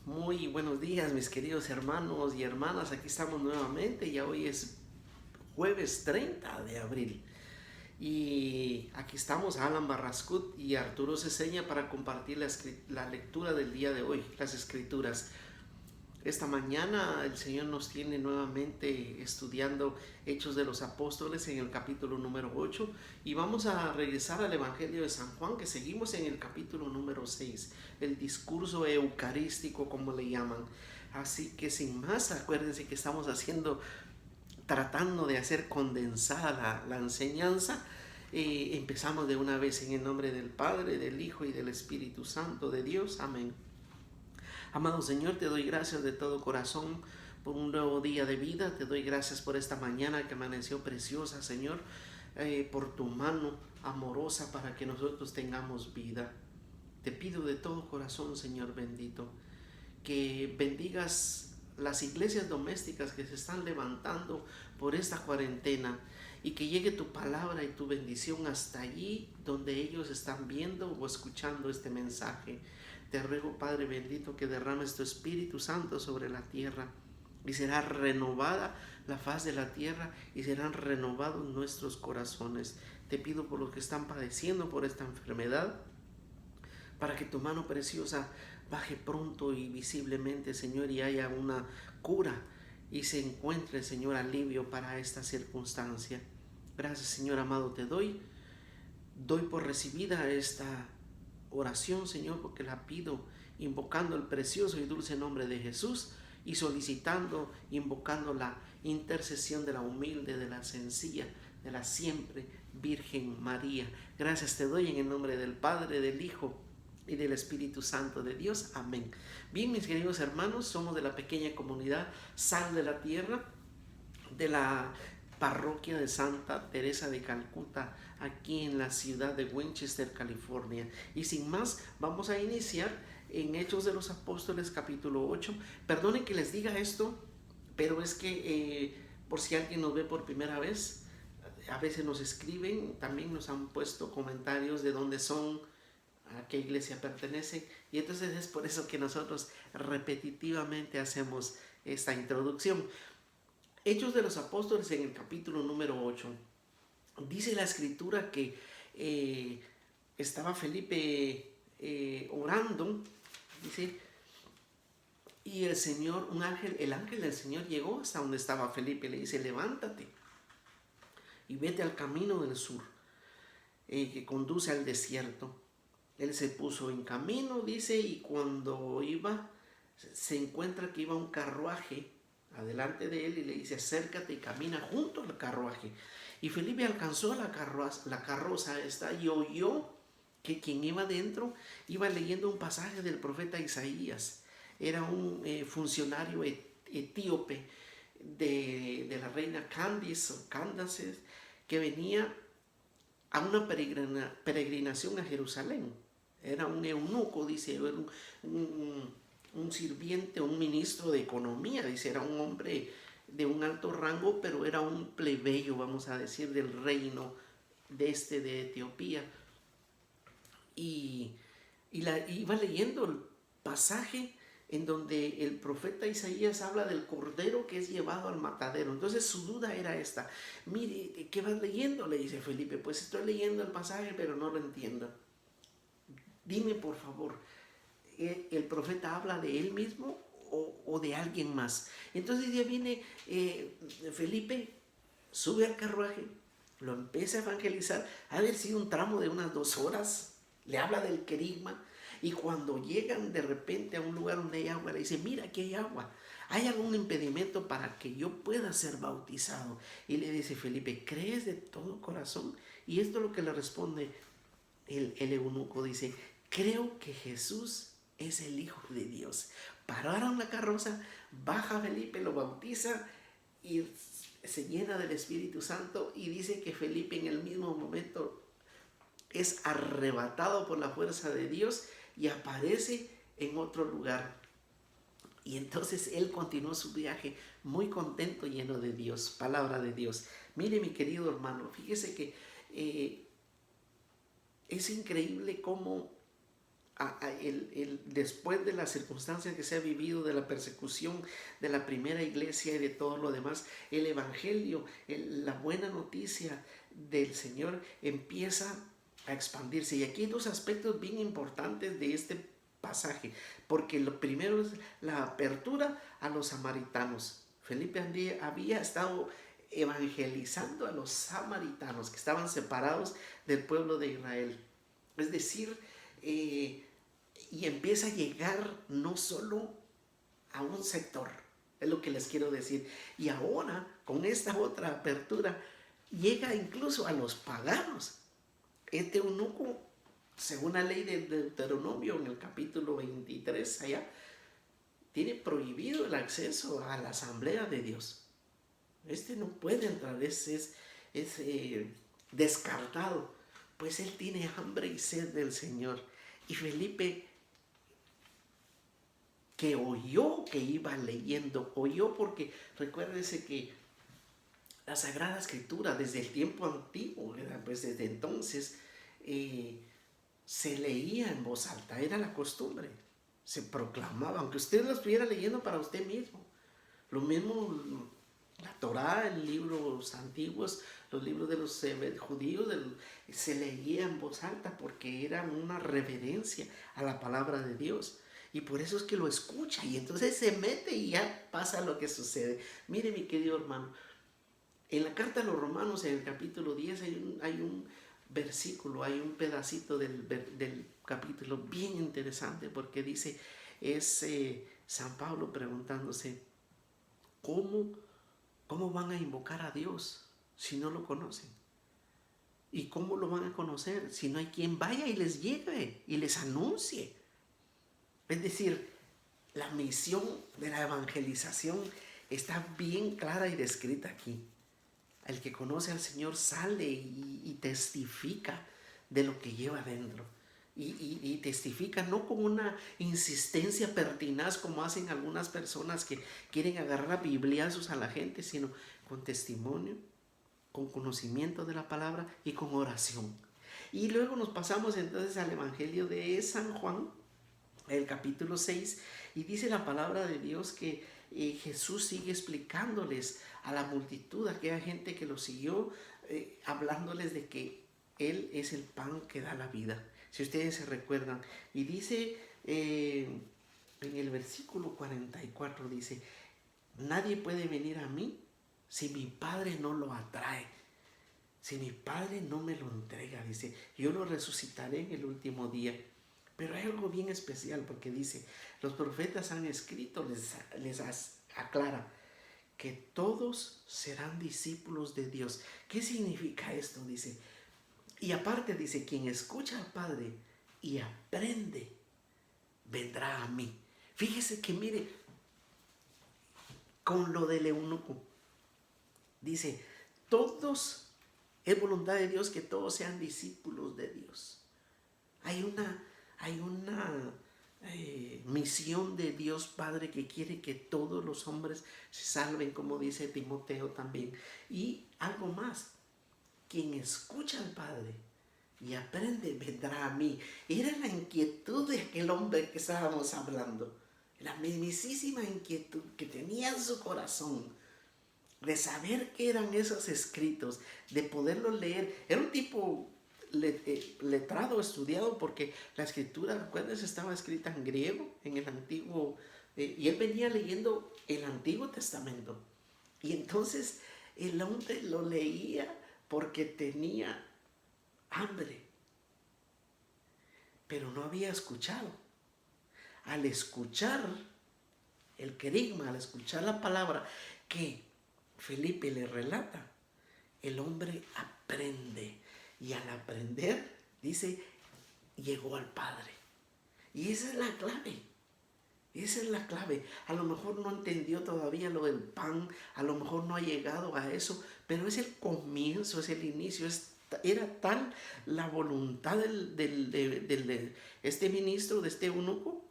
Muy buenos días, mis queridos hermanos y hermanas. Aquí estamos nuevamente. Ya hoy es jueves 30 de abril. Y aquí estamos Alan Barrascut y Arturo Ceseña para compartir la lectura del día de hoy, las escrituras. Esta mañana el Señor nos tiene nuevamente estudiando Hechos de los Apóstoles en el capítulo número 8 y vamos a regresar al Evangelio de San Juan, que seguimos en el capítulo número 6, el discurso eucarístico como le llaman. Así que sin más, acuérdense que estamos tratando de hacer condensada la enseñanza. Empezamos de una vez en el nombre del Padre, del Hijo y del Espíritu Santo de Dios. Amén. Amado Señor, te doy gracias de todo corazón por un nuevo día de vida. Te doy gracias por esta mañana que amaneció preciosa, Señor, por tu mano amorosa para que nosotros tengamos vida. Te pido de todo corazón, Señor bendito, que bendigas las iglesias domésticas que se están levantando por esta cuarentena y que llegue tu palabra y tu bendición hasta allí donde ellos están viendo o escuchando este mensaje. Te ruego, Padre bendito, que derrames tu Espíritu Santo sobre la tierra y será renovada la faz de la tierra y serán renovados nuestros corazones. Te pido por los que están padeciendo por esta enfermedad, para que tu mano preciosa baje pronto y visiblemente, Señor, y haya una cura y se encuentre, Señor, alivio para esta circunstancia. Gracias, Señor amado, te doy por recibida esta oración, Señor, porque la pido invocando el precioso y dulce nombre de Jesús y solicitando, invocando la intercesión de la humilde, de la sencilla, de la siempre Virgen María. Gracias te doy en el nombre del Padre, del Hijo y del Espíritu Santo de Dios. Amén. Bien, mis queridos hermanos, somos de la pequeña comunidad Sal de la Tierra, de la parroquia de Santa Teresa de Calcuta, aquí en la ciudad de Winchester, California. Y sin más, vamos a iniciar en Hechos de los Apóstoles, capítulo 8. Perdonen que les diga esto, pero es que por si alguien nos ve por primera vez, a veces nos escriben, también nos han puesto comentarios de dónde son, a qué iglesia pertenecen, y entonces es por eso que nosotros repetitivamente hacemos esta introducción. Hechos de los Apóstoles en el capítulo número 8. Dice la escritura que estaba Felipe orando, dice, y el Señor, el ángel del Señor llegó hasta donde estaba Felipe y le dice, levántate y vete al camino del sur, que conduce al desierto. Él se puso en camino, dice, y cuando iba, se encuentra que iba un carruaje adelante de él y le dice, acércate y camina junto al carruaje. Y Felipe alcanzó la carroza esta y oyó que quien iba dentro iba leyendo un pasaje del profeta Isaías. Era un funcionario etíope de la reina Candice o Candace, que venía a una peregrinación a Jerusalén. Era un eunuco, dice, era un sirviente, un ministro de economía, dice, era un hombre de un alto rango, pero era un plebeyo, vamos a decir, del reino de Etiopía. Y iba leyendo el pasaje en donde el profeta Isaías habla del cordero que es llevado al matadero. Entonces su duda era esta: mire, ¿qué vas leyendo?, le dice Felipe. Pues estoy leyendo el pasaje, pero no lo entiendo. Dime por favor, ¿el profeta habla de él mismo o de alguien más? Entonces ya viene Felipe, sube al carruaje, lo empieza a evangelizar. Ha de haber sido un tramo de unas 2 horas. Le habla del querigma. Y cuando llegan de repente a un lugar donde hay agua, le dice, mira, aquí hay agua. ¿Hay algún impedimento para que yo pueda ser bautizado? Y le dice Felipe, ¿crees de todo corazón? Y esto es lo que le responde el eunuco. Dice, creo que Jesús es el Hijo de Dios. Pararon la carroza, baja Felipe, lo bautiza y se llena del Espíritu Santo. Y dice que Felipe en el mismo momento es arrebatado por la fuerza de Dios y aparece en otro lugar. Y entonces él continuó su viaje muy contento, lleno de Dios, palabra de Dios. Mire, mi querido hermano, fíjese que es increíble cómo después de las circunstancias que se ha vivido, de la persecución de la primera iglesia y de todo lo demás, el evangelio, la buena noticia del Señor empieza a expandirse. Y aquí hay dos aspectos bien importantes de este pasaje, porque lo primero es la apertura a los samaritanos. Felipe había estado evangelizando a los samaritanos que estaban separados del pueblo de Israel. Es decir, y empieza a llegar no solo a un sector, es lo que les quiero decir. Y ahora, con esta otra apertura, llega incluso a los paganos. Este eunuco, según la ley de Deuteronomio, en el capítulo 23, allá, tiene prohibido el acceso a la asamblea de Dios. Este no puede entrar, es descartado, pues él tiene hambre y sed del Señor. Y Felipe, que oyó que iba leyendo, oyó porque recuérdese que la Sagrada Escritura desde el tiempo antiguo, pues desde entonces se leía en voz alta, era la costumbre, se proclamaba, aunque usted lo estuviera leyendo para usted mismo. Lo mismo la Torá, en libros antiguos, los libros de los judíos, se leía en voz alta porque era una reverencia a la palabra de Dios. Y por eso es que lo escucha y entonces se mete y ya pasa lo que sucede. Mire, mi querido hermano, en la carta a los Romanos, en el capítulo 10, hay un versículo, hay un pedacito del capítulo bien interesante porque dice, es San Pablo preguntándose, ¿cómo van a invocar a Dios si no lo conocen? ¿Y cómo lo van a conocer si no hay quien vaya y les lleve y les anuncie? Es decir, la misión de la evangelización está bien clara y descrita aquí. El que conoce al Señor sale y testifica de lo que lleva dentro. Y testifica no con una insistencia pertinaz como hacen algunas personas que quieren agarrar a bibliazos a la gente, sino con testimonio, con conocimiento de la palabra y con oración. Y luego nos pasamos entonces al Evangelio de San Juan, el capítulo 6, y dice la palabra de Dios que Jesús sigue explicándoles a la multitud, a aquella gente que lo siguió, hablándoles de que Él es el pan que da la vida. Si ustedes se recuerdan, y dice en el versículo 44, dice, nadie puede venir a mí si mi Padre no lo atrae, si mi Padre no me lo entrega, dice, yo lo resucitaré en el último día. Pero hay algo bien especial porque dice, los profetas han escrito, les aclara, que todos serán discípulos de Dios. ¿Qué significa esto? Dice, y aparte dice, quien escucha al Padre y aprende, vendrá a mí. Fíjese que mire, con lo del eunuco, dice, todos, es voluntad de Dios que todos sean discípulos de Dios. Hay una misión de Dios Padre que quiere que todos los hombres se salven, como dice Timoteo también. Y algo más, quien escucha al Padre y aprende vendrá a mí. Era la inquietud de aquel hombre que estábamos hablando, la mismísima inquietud que tenía en su corazón de saber qué eran esos escritos, de poderlos leer. Era un tipo letrado, estudiado, porque la escritura, recuerden, estaba escrita en griego, en el antiguo, y él venía leyendo el Antiguo Testamento. Y entonces el hombre lo leía porque tenía hambre, pero no había escuchado. Al escuchar el querigma, al escuchar la palabra que Felipe le relata, el hombre aprende. Y al aprender, dice, llegó al Padre. Y esa es la clave. Esa es la clave. A lo mejor no entendió todavía lo del pan, a lo mejor no ha llegado a eso, pero es el comienzo, es el inicio. Era tal la voluntad de este ministro, de este eunuco,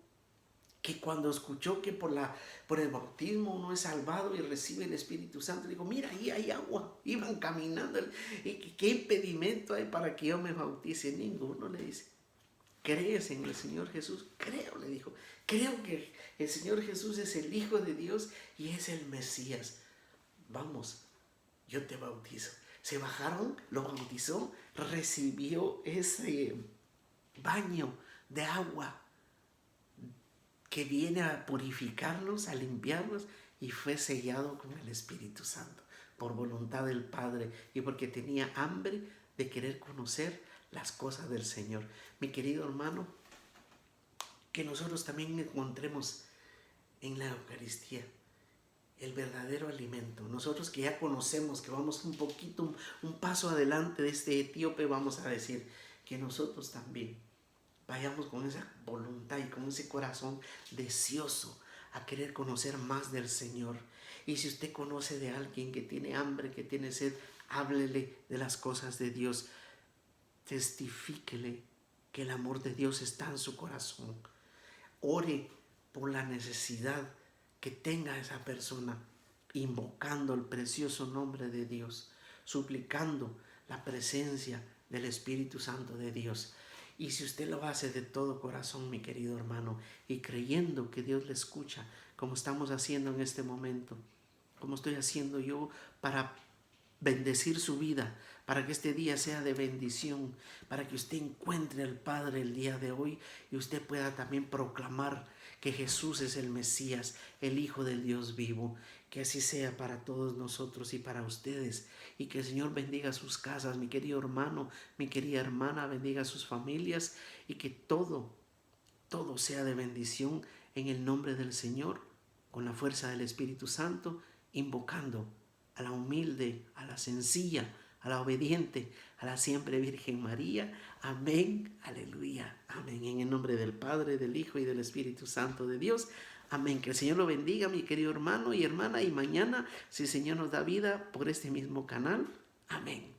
que cuando escuchó que por el bautismo uno es salvado y recibe el Espíritu Santo, dijo, mira, ahí hay agua. Iban caminando. ¿Y qué impedimento hay para que yo me bautice? Ninguno, le dice. ¿Crees en el Señor Jesús? Creo, le dijo. Creo que el Señor Jesús es el Hijo de Dios y es el Mesías. Vamos, yo te bautizo. Se bajaron, lo bautizó, recibió ese baño de agua que viene a purificarnos, a limpiarnos, y fue sellado con el Espíritu Santo por voluntad del Padre y porque tenía hambre de querer conocer las cosas del Señor. Mi querido hermano, que nosotros también encontremos en la Eucaristía el verdadero alimento. Nosotros que ya conocemos, que vamos un poquito, un paso adelante de este etíope, vamos a decir que nosotros también vayamos con esa voluntad y con ese corazón deseoso a querer conocer más del Señor. Y si usted conoce de alguien que tiene hambre, que tiene sed, háblele de las cosas de Dios. Testifíquele que el amor de Dios está en su corazón. Ore por la necesidad que tenga esa persona, invocando el precioso nombre de Dios, suplicando la presencia del Espíritu Santo de Dios. Y si usted lo hace de todo corazón, mi querido hermano, y creyendo que Dios le escucha, como estamos haciendo en este momento, como estoy haciendo yo para bendecir su vida, para que este día sea de bendición, para que usted encuentre al Padre el día de hoy y usted pueda también proclamar que Jesús es el Mesías, el Hijo del Dios vivo. Que así sea para todos nosotros y para ustedes, y que el Señor bendiga sus casas, mi querido hermano, mi querida hermana, bendiga sus familias, y que todo sea de bendición en el nombre del Señor, con la fuerza del Espíritu Santo, invocando a la humilde, a la sencilla, a la obediente, a la siempre Virgen María. Amén, aleluya, amén. En el nombre del Padre, del Hijo y del Espíritu Santo de Dios. Amén. Que el Señor lo bendiga, mi querido hermano y hermana. Y mañana, si el Señor nos da vida por este mismo canal. Amén.